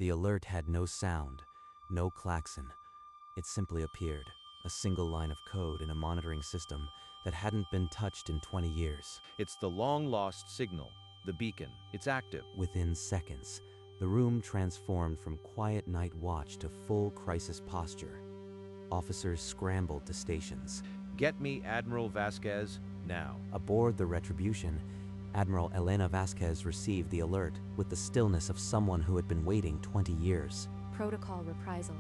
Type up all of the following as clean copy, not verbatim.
The alert had no sound, no klaxon. It simply appeared, a single line of code in a monitoring system that hadn't been touched in 20 years. It's the long-lost signal, the beacon. It's active. Within seconds, the room transformed from quiet night watch to full crisis posture. Officers scrambled to stations. Get me Admiral Vasquez now. Aboard the Retribution, Admiral Elena Vasquez received the alert with the stillness of someone who had been waiting 20 years. Protocol reprisal.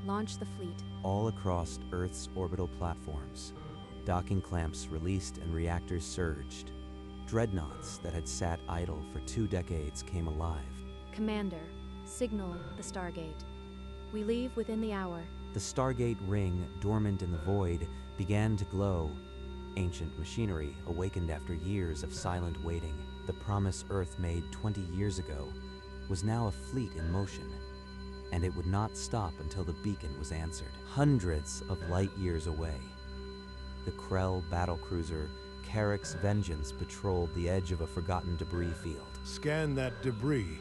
Launch the fleet. All across Earth's orbital platforms, docking clamps released and reactors surged. Dreadnoughts that had sat idle for 2 decades came alive. Commander, signal the Stargate. We leave within the hour. The Stargate ring, dormant in the void, began to glow. Ancient machinery awakened after years of silent waiting. The promise Earth made 20 years ago was now a fleet in motion, and it would not stop until the beacon was answered. Hundreds of light years away, the Krell battlecruiser Carrick's Vengeance patrolled the edge of a forgotten debris field. Scan that debris.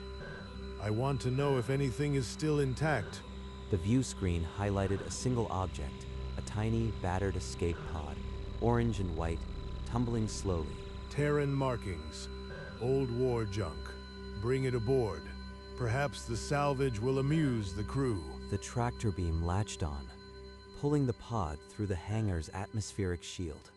I want to know if anything is still intact. The view screen highlighted a single object, a tiny, battered escape pod, orange and white, tumbling slowly. Terran markings. Old war junk. Bring it aboard. Perhaps the salvage will amuse the crew. The tractor beam latched on, pulling the pod through the hangar's atmospheric shield.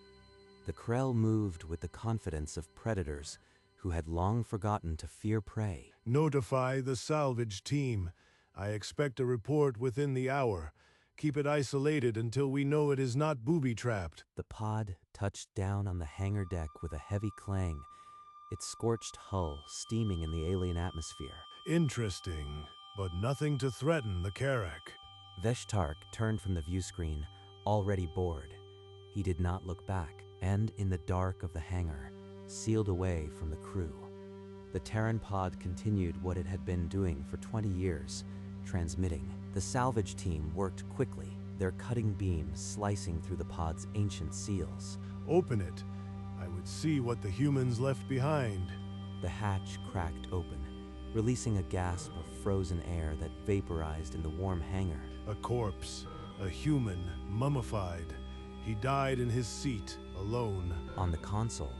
The Krell moved with the confidence of predators who had long forgotten to fear prey. Notify the salvage team. I expect a report within the hour. Keep it isolated until we know it is not booby-trapped. The pod touched down on the hangar deck with a heavy clang, its scorched hull steaming in the alien atmosphere. Interesting, but nothing to threaten the Carrack. Veshtark turned from the view screen, already bored. He did not look back, and in the dark of the hangar, sealed away from the crew, the Terran pod continued what it had been doing for 20 years, transmitting. The salvage team worked quickly, their cutting beams slicing through the pod's ancient seals. Open it. I would see what the humans left behind. The hatch cracked open, releasing a gasp of frozen air that vaporized in the warm hangar. A corpse. A human, mummified. He died in his seat, alone. On the console,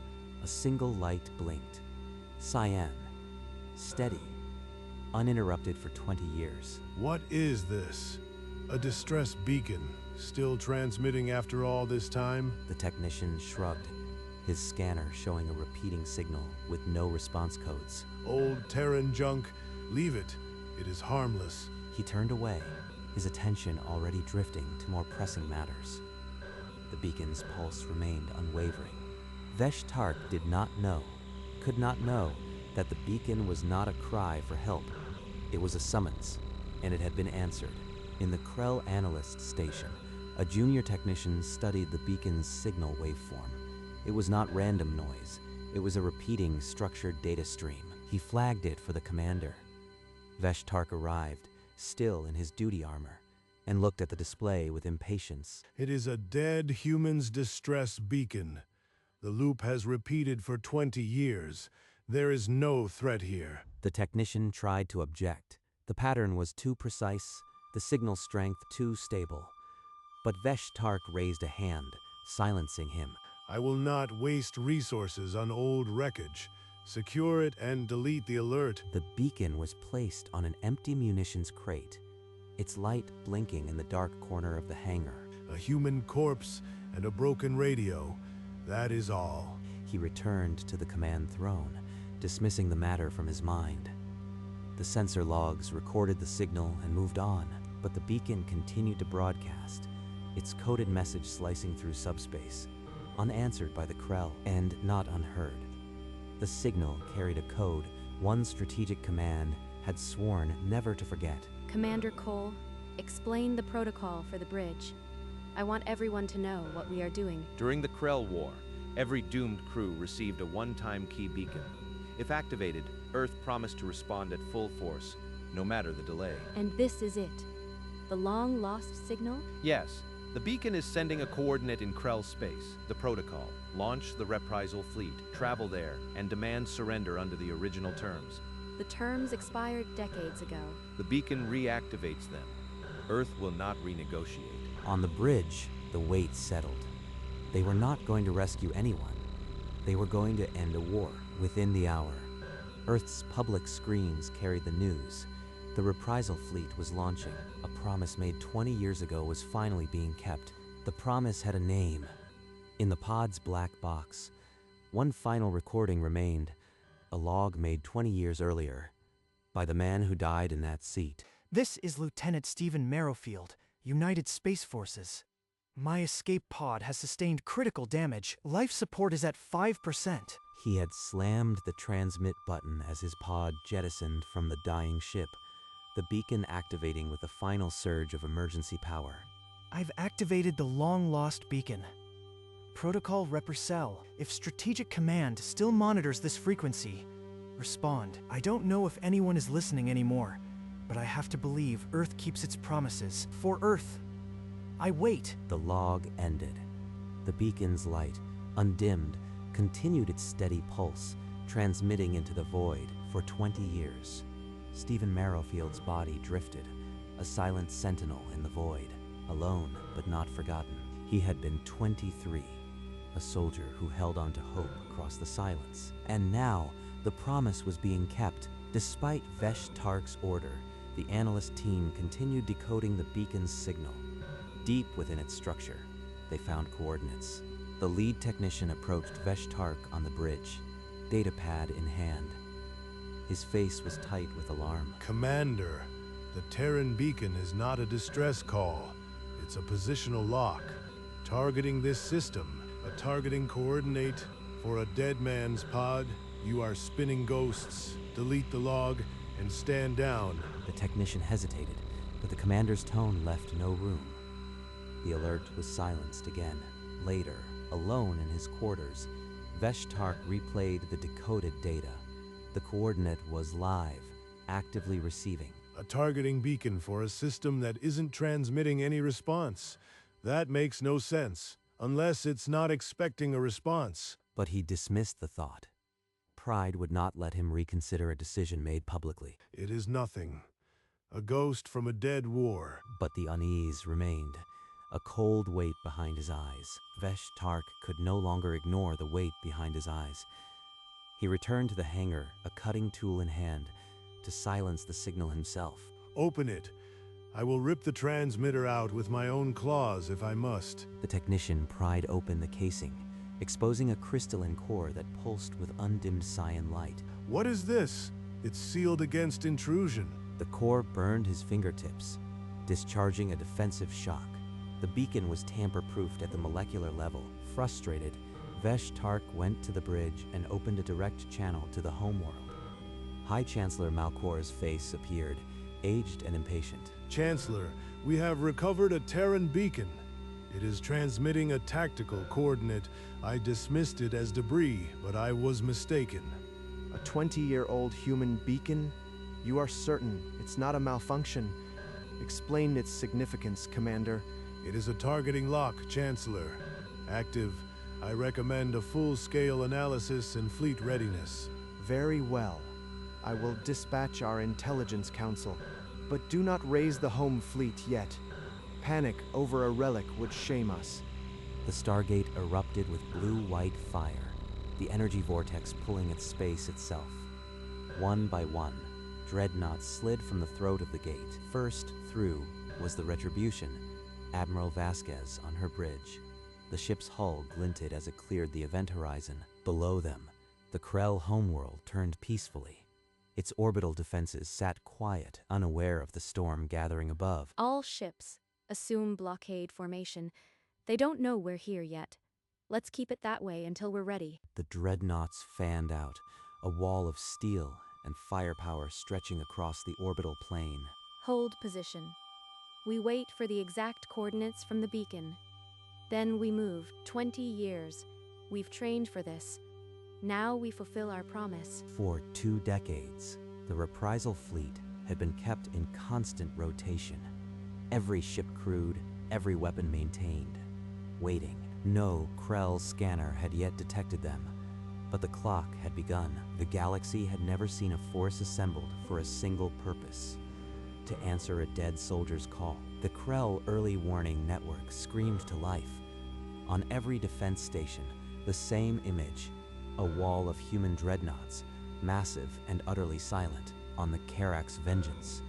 a single light blinked. Cyan. Steady. Uninterrupted for 20 years. What is this? A distress beacon, still transmitting after all this time? The technician shrugged, his scanner showing a repeating signal with no response codes. Old Terran junk, leave it. It is harmless. He turned away, his attention already drifting to more pressing matters. The beacon's pulse remained unwavering. Veshtark did not know, could not know, that the beacon was not a cry for help. It was a summons, and it had been answered. In the Krell Analyst Station, a junior technician studied the beacon's signal waveform. It was not random noise. It was a repeating, structured data stream. He flagged it for the commander. Veshtark arrived, still in his duty armor, and looked at the display with impatience. It is a dead human's distress beacon. The loop has repeated for 20 years. There is no threat here. The technician tried to object. The pattern was too precise, the signal strength too stable. But Veshtark raised a hand, silencing him. I will not waste resources on old wreckage. Secure it and delete the alert. The beacon was placed on an empty munitions crate, its light blinking in the dark corner of the hangar. A human corpse and a broken radio. That is all. He returned to the command throne, dismissing the matter from his mind. The sensor logs recorded the signal and moved on, but the beacon continued to broadcast, its coded message slicing through subspace, unanswered by the Krell and not unheard. The signal carried a code one strategic command had sworn never to forget. Commander Cole, explain the protocol for the bridge. I want everyone to know what we are doing. During the Krell War, every doomed crew received a one-time key beacon. If activated, Earth promised to respond at full force, no matter the delay. And this is it? The long-lost signal? Yes. The beacon is sending a coordinate in Krell space. The protocol: launch the reprisal fleet, travel there, and demand surrender under the original terms. The terms expired decades ago. The beacon reactivates them. Earth will not renegotiate. On the bridge, the weight settled. They were not going to rescue anyone. They were going to end a war within the hour. Earth's public screens carried the news. The reprisal fleet was launching. A promise made 20 years ago was finally being kept. The promise had a name. In the pod's black box, one final recording remained, a log made 20 years earlier, by the man who died in that seat. This is Lieutenant Stephen Merrifield, United Space Forces. My escape pod has sustained critical damage. Life support is at 5%. He had slammed the transmit button as his pod jettisoned from the dying ship, the beacon activating with a final surge of emergency power. I've activated the long-lost beacon. Protocol Reprocel. If Strategic Command still monitors this frequency, respond. I don't know if anyone is listening anymore, but I have to believe Earth keeps its promises. For Earth, I wait. The log ended. The beacon's light, undimmed, continued its steady pulse, transmitting into the void for 20 years. Stephen Merrifield's body drifted, a silent sentinel in the void, alone but not forgotten. He had been 23, a soldier who held on to hope across the silence. And now, the promise was being kept. Despite Vesh Tark's order, the analyst team continued decoding the beacon's signal. Deep within its structure, they found coordinates. The lead technician approached Vesh Tark on the bridge, datapad in hand. His face was tight with alarm. Commander, the Terran beacon is not a distress call. It's a positional lock. Targeting this system, a targeting coordinate for a dead man's pod. You are spinning ghosts. Delete the log and stand down. The technician hesitated, but the commander's tone left no room. The alert was silenced again. Later, alone in his quarters, Vesh Tark replayed the decoded data. The coordinate was live, actively receiving. A targeting beacon for a system that isn't transmitting any response. That makes no sense, unless it's not expecting a response. But he dismissed the thought. Pride would not let him reconsider a decision made publicly. It is nothing. A ghost from a dead war. But the unease remained, a cold weight behind his eyes. Vesh Tark could no longer ignore the weight behind his eyes. He returned to the hangar, a cutting tool in hand, to silence the signal himself. Open it. I will rip the transmitter out with my own claws if I must. The technician pried open the casing, exposing a crystalline core that pulsed with undimmed cyan light. What is this? It's sealed against intrusion. The core burned his fingertips, discharging a defensive shock. The beacon was tamper-proofed at the molecular level. Frustrated, Vesh Tark went to the bridge and opened a direct channel to the homeworld. High Chancellor Malcor's face appeared, aged and impatient. Chancellor, we have recovered a Terran beacon. It is transmitting a tactical coordinate. I dismissed it as debris, but I was mistaken. A 20-year-old human beacon? You are certain it's not a malfunction? Explain its significance, Commander. It is a targeting lock, Chancellor. Active. I recommend a full-scale analysis and fleet readiness. Very well. I will dispatch our intelligence council, but do not raise the home fleet yet. Panic over a relic would shame us. The Stargate erupted with blue-white fire, the energy vortex pulling at space itself. One by one, dreadnoughts slid from the throat of the gate. First through was the Retribution, Admiral Vasquez on her bridge. The ship's hull glinted as it cleared the event horizon. Below them, the Krell homeworld turned peacefully. Its orbital defenses sat quiet, unaware of the storm gathering above. All ships assume blockade formation. They don't know we're here yet. Let's keep it that way until we're ready. The dreadnoughts fanned out, a wall of steel and firepower stretching across the orbital plane. Hold position. We wait for the exact coordinates from the beacon. Then we move. 20 years. We've trained for this. Now we fulfill our promise. For 2 decades, the reprisal fleet had been kept in constant rotation. Every ship crewed, every weapon maintained. Waiting. No Krell scanner had yet detected them. But the clock had begun. The galaxy had never seen a force assembled for a single purpose: to answer a dead soldier's call. The Krell early warning network screamed to life. On every defense station, the same image: a wall of human dreadnoughts, massive and utterly silent. On the Karak's vengeance,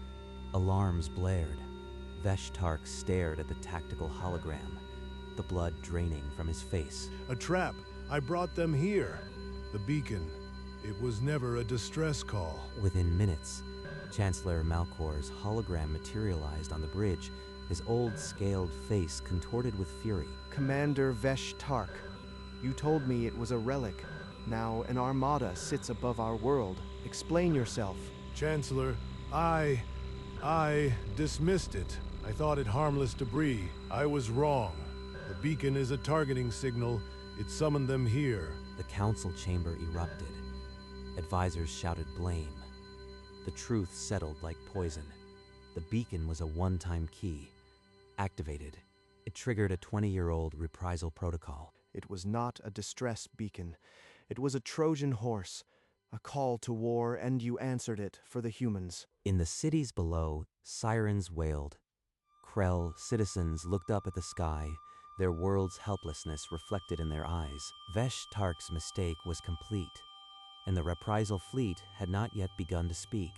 alarms blared. Vesh-Tark stared at the tactical hologram, the blood draining from his face. A trap! I brought them here! The beacon. It was never a distress call. Within minutes, Chancellor Malkor's hologram materialized on the bridge, his old scaled face contorted with fury. Commander Vesh-Tark, you told me it was a relic. Now an armada sits above our world. Explain yourself. Chancellor, I dismissed it. I thought it harmless debris. I was wrong. The beacon is a targeting signal. It summoned them here. The council chamber erupted. Advisors shouted blame. The truth settled like poison. The beacon was a one-time key. Activated, it triggered a 20-year-old reprisal protocol. It was not a distress beacon. It was a Trojan horse, a call to war, and you answered it for the humans. In the cities below, sirens wailed. Krell citizens looked up at the sky, their world's helplessness reflected in their eyes. Vesh-Tark's mistake was complete, and the reprisal fleet had not yet begun to speak.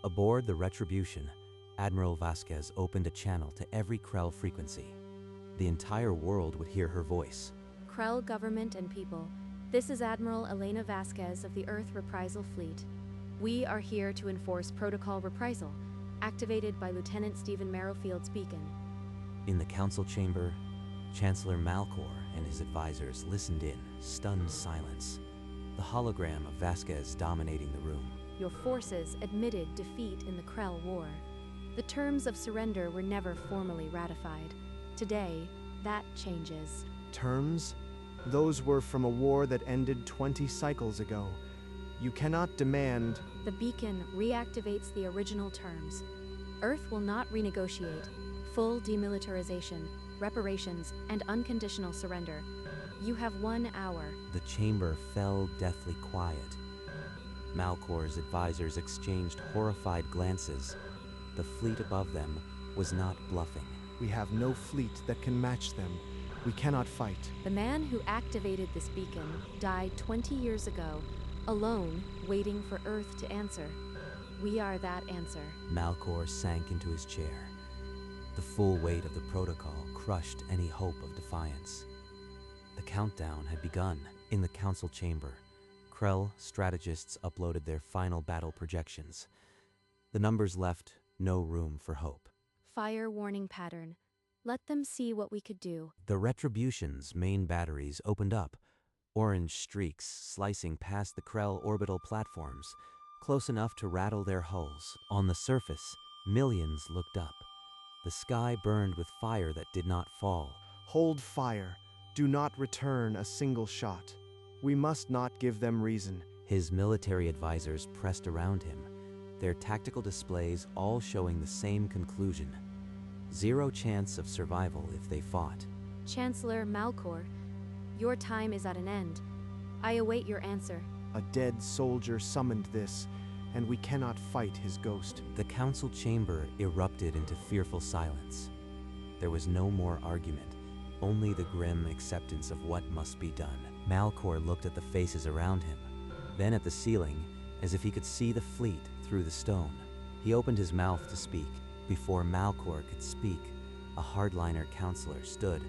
Aboard the Retribution, Admiral Vasquez opened a channel to every Krell frequency. The entire world would hear her voice. Krell government and people, this is Admiral Elena Vasquez of the Earth Reprisal Fleet. We are here to enforce Protocol Reprisal, activated by Lieutenant Stephen Merrowfield's beacon. In the council chamber, Chancellor Malkor and his advisors listened in, stunned silence. The hologram of Vasquez dominating the room. Your forces admitted defeat in the Krell War. The terms of surrender were never formally ratified. Today, that changes. Terms? Those were from a war that ended 20 cycles ago. You cannot demand... The beacon reactivates the original terms. Earth will not renegotiate. Full demilitarization, reparations, and unconditional surrender. You have 1 hour. The chamber fell deathly quiet. Malkor's advisors exchanged horrified glances. The fleet above them was not bluffing. We have no fleet that can match them. We cannot fight. The man who activated this beacon died 20 years ago, alone, waiting for Earth to answer. We are that answer. Malkor sank into his chair. The full weight of the protocol crushed any hope of defiance. The countdown had begun. In the council chamber, Krell strategists uploaded their final battle projections. The numbers left no room for hope. Fire warning pattern. Let them see what we could do. The Retribution's main batteries opened up, orange streaks slicing past the Krell orbital platforms, close enough to rattle their hulls. On the surface, millions looked up. The sky burned with fire that did not fall. Hold fire. Do not return a single shot. We must not give them reason. His military advisors pressed around him, their tactical displays all showing the same conclusion. Zero chance of survival if they fought. Chancellor Malkor, your time is at an end. I await your answer. A dead soldier summoned this, and we cannot fight his ghost. The council chamber erupted into fearful silence. There was no more argument, only the grim acceptance of what must be done. Malkor looked at the faces around him, then at the ceiling, as if he could see the fleet through the stone. He opened his mouth to speak. Before Malkor could speak, a hardliner counselor stood,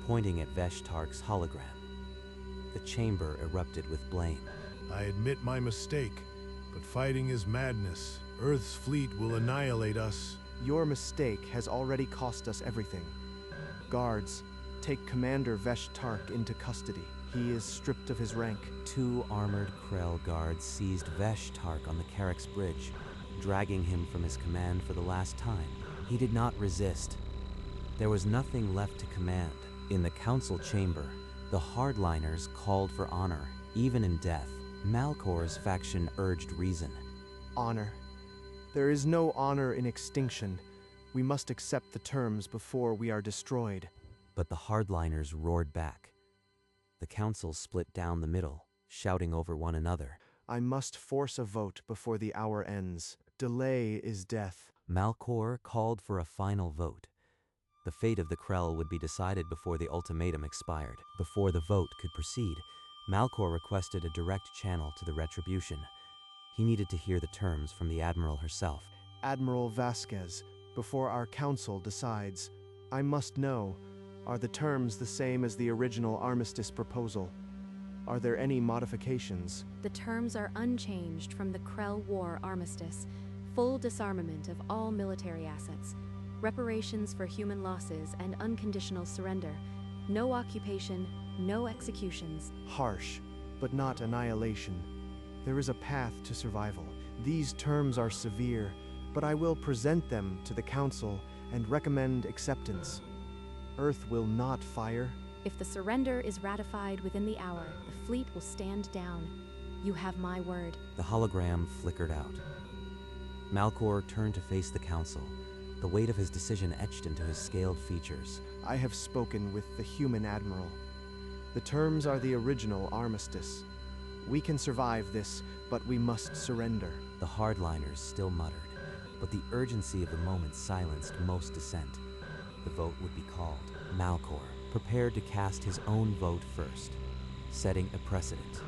pointing at Vesh-Tark's hologram. The chamber erupted with blame. I admit my mistake, but fighting is madness. Earth's fleet will annihilate us. Your mistake has already cost us everything. Guards, take Commander Vesh-Tark into custody. He is stripped of his rank. 2 armored Krell guards seized Vesh-Tark on the Karak's bridge, dragging him from his command for the last time. He did not resist. There was nothing left to command. In the council chamber, the hardliners called for honor, even in death. Malkor's faction urged reason. Honor. There is no honor in extinction. We must accept the terms before we are destroyed. But the hardliners roared back. The council split down the middle. shouting over one another. I must force a vote before the hour ends. Delay is death. Malcor called for a final vote. The fate of the Krell would be decided before the ultimatum expired. Before the vote could proceed, Malcor requested a direct channel to the Retribution. He needed to hear the terms from the Admiral herself. Admiral Vasquez, before our council decides, I must know, are the terms the same as the original armistice proposal? Are there any modifications? The terms are unchanged from the Krell War armistice. Full disarmament of all military assets, reparations for human losses, and unconditional surrender. No occupation, no executions. Harsh, but not annihilation. There is a path to survival. These terms are severe, but I will present them to the Council and recommend acceptance. Earth will not fire. If the surrender is ratified within the hour, the fleet will stand down. You have my word. The hologram flickered out. Malcor turned to face the Council, the weight of his decision etched into his scaled features. I have spoken with the human admiral. The terms are the original armistice. We can survive this, but we must surrender. The hardliners still muttered, but the urgency of the moment silenced most dissent. The vote would be called. Malcor prepared to cast his own vote first, setting a precedent.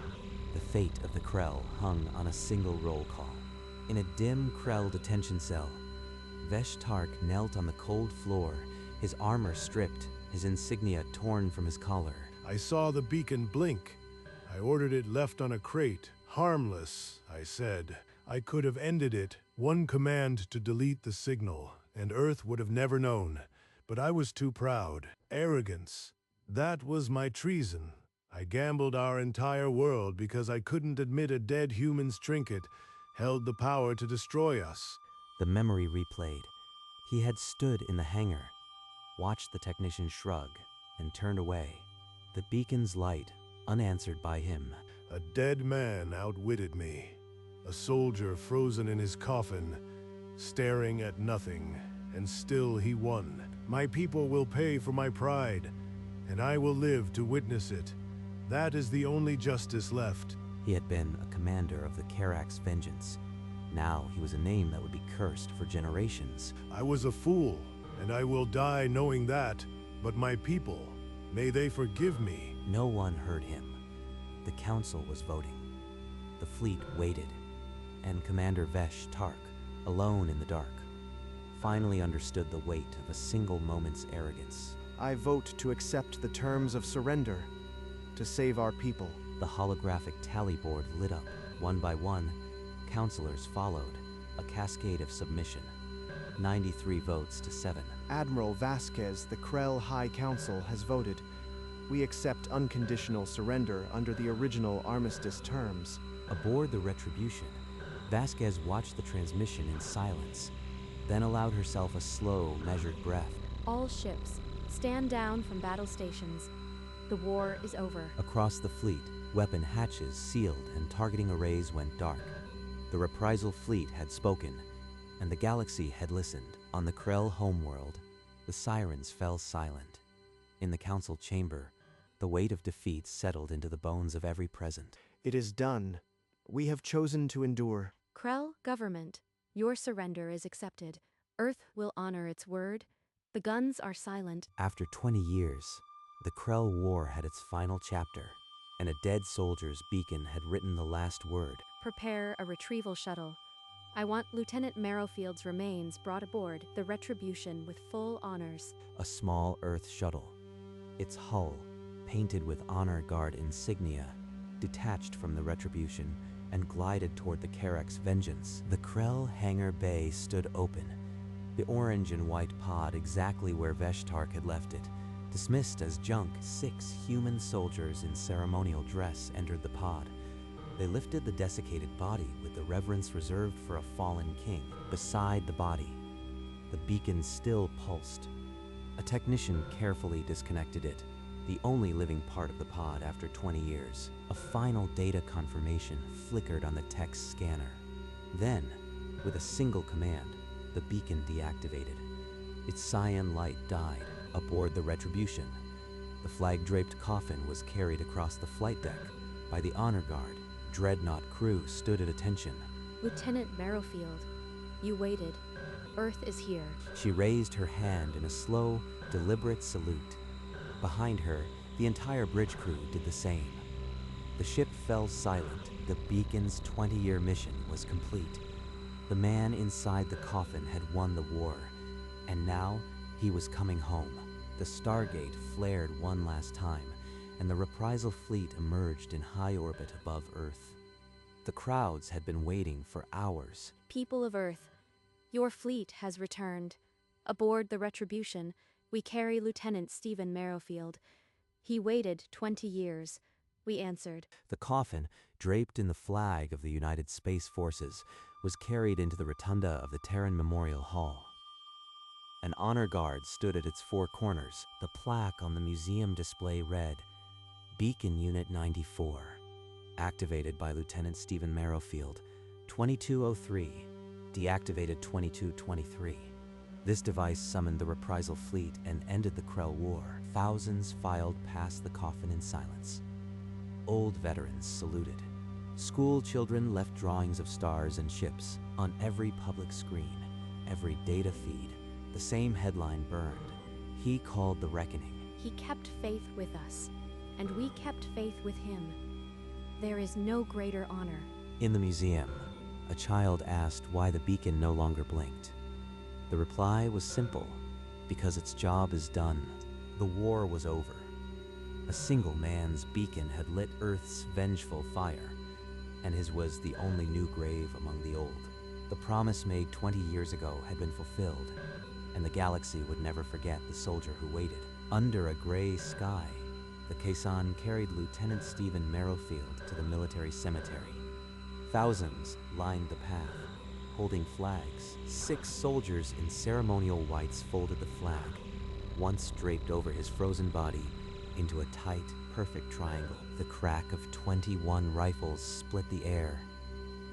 The fate of the Krell hung on a single roll call. In a dim Krell detention cell, Vesh Tark knelt on the cold floor, his armor stripped, his insignia torn from his collar. I saw the beacon blink. I ordered it left on a crate. Harmless, I said. I could have ended it. One command to delete the signal, and Earth would have never known. But I was too proud. Arrogance. That was my treason. I gambled our entire world because I couldn't admit a dead human's trinket held the power to destroy us. The memory replayed. He had stood in the hangar, watched the technician shrug, and turned away. The beacon's light, unanswered by him. A dead man outwitted me. A soldier frozen in his coffin, staring at nothing, and still he won. My people will pay for my pride, and I will live to witness it. That is the only justice left. He had been a commander of the Karak's vengeance. Now he was a name that would be cursed for generations. I was a fool, and I will die knowing that. But my people, may they forgive me. No one heard him. The council was voting. The fleet waited, and Commander Vesh Tark, alone in the dark, finally understood the weight of a single moment's arrogance. I vote to accept the terms of surrender, to save our people. The holographic tally board lit up. One by one, councilors followed, a cascade of submission. 93 votes to 7. Admiral Vasquez, the Krell High Council, has voted. We accept unconditional surrender under the original armistice terms. Aboard the Retribution, Vasquez watched the transmission in silence, then allowed herself a slow, measured breath. All ships, stand down from battle stations. The war is over. Across the fleet, weapon hatches sealed and targeting arrays went dark. The reprisal fleet had spoken, and the galaxy had listened. On the Krell homeworld, the sirens fell silent. In the council chamber, the weight of defeat settled into the bones of every present. It is done. We have chosen to endure. Krell government, your surrender is accepted. Earth will honor its word. The guns are silent. After 20 years, the Krell War had its final chapter, and a dead soldier's beacon had written the last word. Prepare a retrieval shuttle. I want Lieutenant Merrowfield's remains brought aboard the Retribution with full honors. A small Earth shuttle, its hull, painted with Honor Guard insignia, detached from the Retribution and glided toward the Karak's vengeance. The Krell hangar bay stood open, the orange and white pod exactly where Vesh Tark had left it. Dismissed as junk, 6 human soldiers in ceremonial dress entered the pod. They lifted the desiccated body with the reverence reserved for a fallen king. Beside the body, the beacon still pulsed. A technician carefully disconnected it, the only living part of the pod after 20 years. A final data confirmation flickered on the tech's scanner. Then, with a single command, the beacon deactivated. Its cyan light died. Aboard the Retribution, the flag-draped coffin was carried across the flight deck, by the honor guard, dreadnought crew stood at attention. Lieutenant Merrifield, you waited. Earth is here. She raised her hand in a slow, deliberate salute. Behind her, the entire bridge crew did the same. The ship fell silent. The beacon's 20-year mission was complete. The man inside the coffin had won the war, and now he was coming home. The Stargate flared one last time, and the reprisal fleet emerged in high orbit above Earth. The crowds had been waiting for hours. People of Earth, your fleet has returned. Aboard the Retribution, we carry Lieutenant Stephen Merrifield. He waited 20 years. We answered. The coffin, draped in the flag of the United Space Forces, was carried into the rotunda of the Terran Memorial Hall. An honor guard stood at its four corners. The plaque on the museum display read, Beacon Unit 94, activated by Lieutenant Stephen Merrifield, 2203, deactivated 2223. This device summoned the reprisal fleet and ended the Krell War. Thousands filed past the coffin in silence. Old veterans saluted. School children left drawings of stars and ships. On every public screen, every data feed, the same headline burned. He called the reckoning. He kept faith with us, and we kept faith with him. There is no greater honor. In the museum, a child asked why the beacon no longer blinked. The reply was simple, because its job is done. The war was over. A single man's beacon had lit Earth's vengeful fire, and his was the only new grave among the old. The promise made 20 years ago had been fulfilled, and the galaxy would never forget the soldier who waited. Under a gray sky, the caisson carried Lieutenant Stephen Merrifield to the military cemetery. Thousands lined the path, holding flags. 6 soldiers in ceremonial whites folded the flag, once draped over his frozen body, into a tight, perfect triangle. The crack of 21 rifles split the air.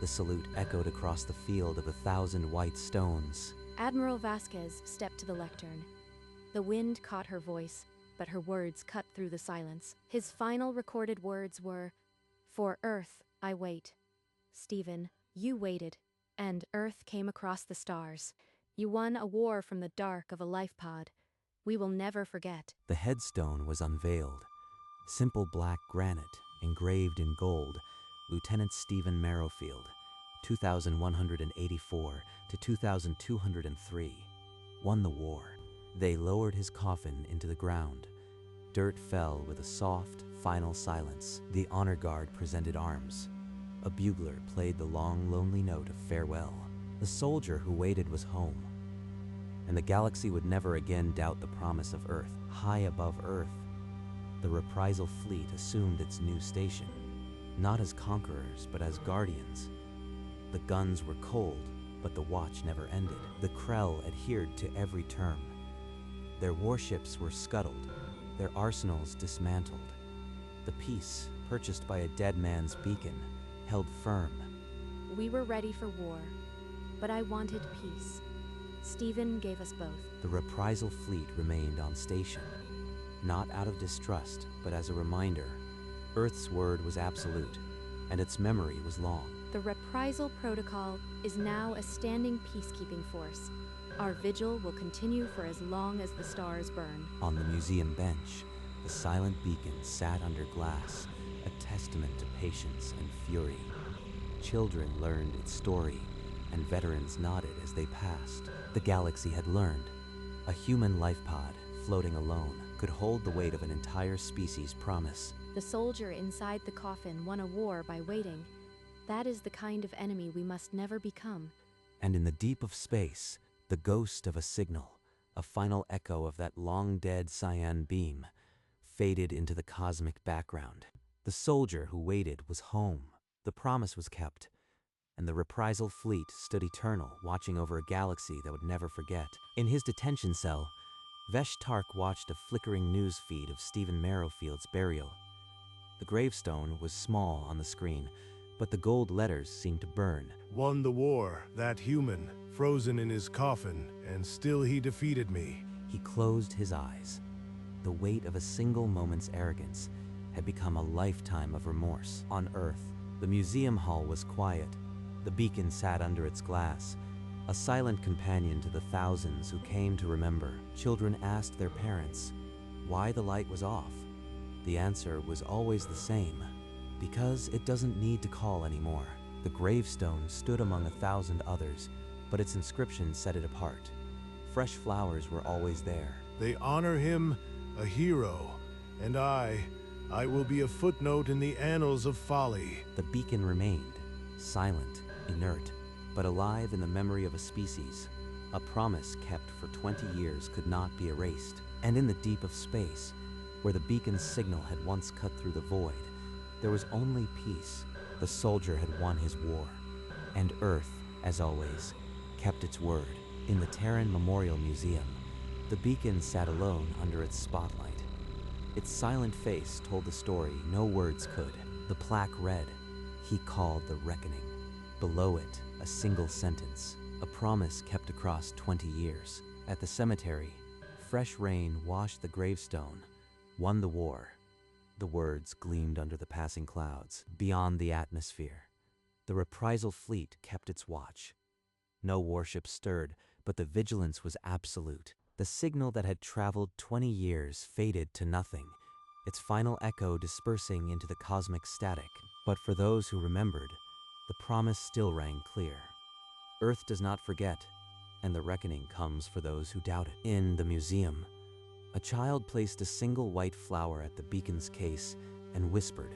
The salute echoed across the field of 1,000 white stones. Admiral Vasquez stepped to the lectern. The wind caught her voice, but her words cut through the silence. His final recorded words were, "For Earth, I wait. Stephen, you waited, and Earth came across the stars. You won a war from the dark of a life pod. We will never forget." The headstone was unveiled. Simple black granite, engraved in gold, Lieutenant Stephen Merrifield, 2184 to 2203, won the war. They lowered his coffin into the ground. Dirt fell with a soft, final silence. The honor guard presented arms. A bugler played the long, lonely note of farewell. The soldier who waited was home, and the galaxy would never again doubt the promise of Earth. High above Earth, the reprisal fleet assumed its new station, not as conquerors, but as guardians. The guns were cold, but the watch never ended. The Krell adhered to every term. Their warships were scuttled, their arsenals dismantled. The peace, purchased by a dead man's beacon, held firm. We were ready for war, but I wanted peace. Stephen gave us both. The reprisal fleet remained on station, not out of distrust, but as a reminder. Earth's word was absolute, and its memory was long. The reprisal protocol is now a standing peacekeeping force. Our vigil will continue for as long as the stars burn. On the museum bench, the silent beacon sat under glass, a testament to patience and fury. Children learned its story, and veterans nodded as they passed. The galaxy had learned. A human life pod, floating alone, could hold the weight of an entire species' promise. The soldier inside the coffin won a war by waiting. That is the kind of enemy we must never become. And in the deep of space, the ghost of a signal, a final echo of that long-dead cyan beam, faded into the cosmic background. The soldier who waited was home. The promise was kept, and the reprisal fleet stood eternal, watching over a galaxy that would never forget. In his detention cell, Vesh Tark watched a flickering news feed of Stephen Merrifield's burial. The gravestone was small on the screen, but the gold letters seemed to burn. Won the war, that human, frozen in his coffin, and still he defeated me. He closed his eyes. The weight of a single moment's arrogance had become a lifetime of remorse. On Earth, the museum hall was quiet. The beacon sat under its glass, a silent companion to the thousands who came to remember. Children asked their parents why the light was off. The answer was always the same: because it doesn't need to call anymore. The gravestone stood among 1,000 others, but its inscription set it apart. Fresh flowers were always there. They honor him, a hero, and I will be a footnote in the annals of folly. The beacon remained, silent, inert, but alive in the memory of a species. A promise kept for 20 years could not be erased. And in the deep of space, where the beacon's signal had once cut through the void, there was only peace. The soldier had won his war, and Earth, as always, kept its word. In the Terran Memorial Museum, the beacon sat alone under its spotlight. Its silent face told the story no words could. The plaque read, "He called the reckoning." Below it, a single sentence, a promise kept across 20 years. At the cemetery, fresh rain washed the gravestone, "Won the war." The words gleamed under the passing clouds. Beyond the atmosphere, the reprisal fleet kept its watch. No warship stirred, but the vigilance was absolute. The signal that had traveled 20 years faded to nothing, its final echo dispersing into the cosmic static. But for those who remembered, the promise still rang clear. Earth does not forget, and the reckoning comes for those who doubt it. In the museum, a child placed a single white flower at the beacon's case and whispered,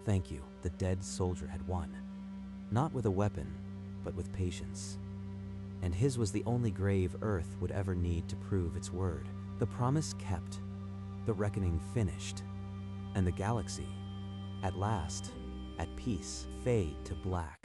"Thank you." The dead soldier had won, not with a weapon, but with patience. And his was the only grave Earth would ever need to prove its word. The promise kept, the reckoning finished, and the galaxy, at last, at peace, fade to black.